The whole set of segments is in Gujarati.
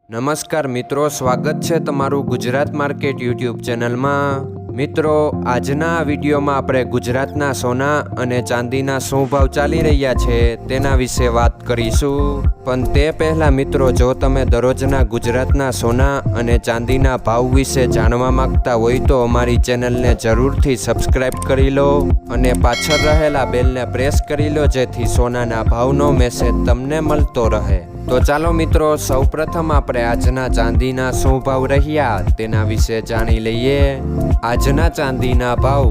નમસ્કાર મિત્રો, સ્વાગત છે તમારું ગુજરાત માર્કેટ યુટ્યુબ ચેનલમાં। મિત્રો, આજના આ વિડીયોમાં આપણે ગુજરાતના સોના અને ચાંદીના શું ભાવ ચાલી રહ્યા છે તેના વિશે વાત કરીશું। પણ તે પહેલાં મિત્રો, જો તમે દરરોજના ગુજરાતના સોના અને ચાંદીના ભાવ વિશે જાણવા માંગતા હોય તો અમારી ચેનલને જરૂરથી સબસ્ક્રાઈબ કરી લો અને પાછળ રહેલા બેલને પ્રેસ કરી લો, જેથી સોનાના ભાવનો મેસેજ તમને મળતો રહે। તો ચાલો મિત્રો, સૌપ્રથમ આપણે આજના ચાંદીના શું ભાવ રહ્યા તેના વિશે જાણી લઈએ। આજના ચાંદીના ભાવ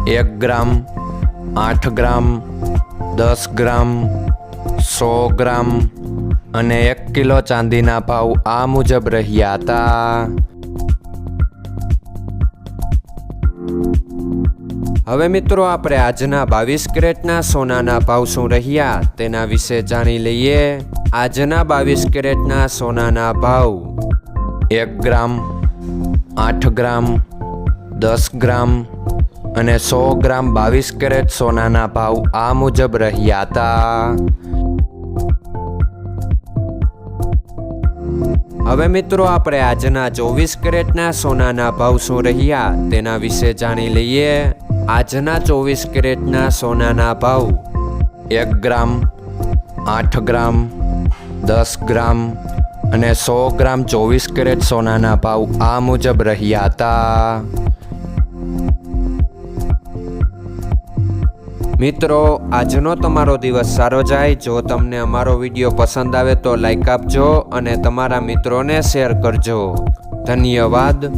1 ગ્રામ, 8 ગ્રામ, 10 ગ્રામ, 100 ગ્રામ અને 1 કિલો ચાંદીના ભાવ આ મુજબ રહ્યા હતા। હવે મિત્રો, આપણે આજના 22 કેરેટના સોનાના ભાવ શું રહ્યા તેના વિશે જાણી લઈએ। આજના 22 કેરેટના સોનાના ભાવ 1 ગ્રામ, 8 ગ્રામ, 10 ગ્રામ અને 100 ગ્રામ 22 કેરેટ સોનાના ભાવ આ મુજબ રહ્યા હતા। હવે મિત્રો, આપણે આજના 24 કેરેટના સોનાના ભાવ શું રહ્યા તેના વિશે જાણી લઈએ। આજના 24 કેરેટના સોનાના ભાવ 1 ગ્રામ, 8 ગ્રામ, 10 ગ્રામ અને 100 ગ્રામ 24 કેરેટ સોનાના ભાવ આ મુજબ રહ્યા હતા। મિત્રો, આજનો તમારો દિવસ સારો જાય। જો તમને અમારો વિડીયો પસંદ આવે તો લાઈક આપજો અને તમારા મિત્રોને શેર કરજો। ધન્યવાદ।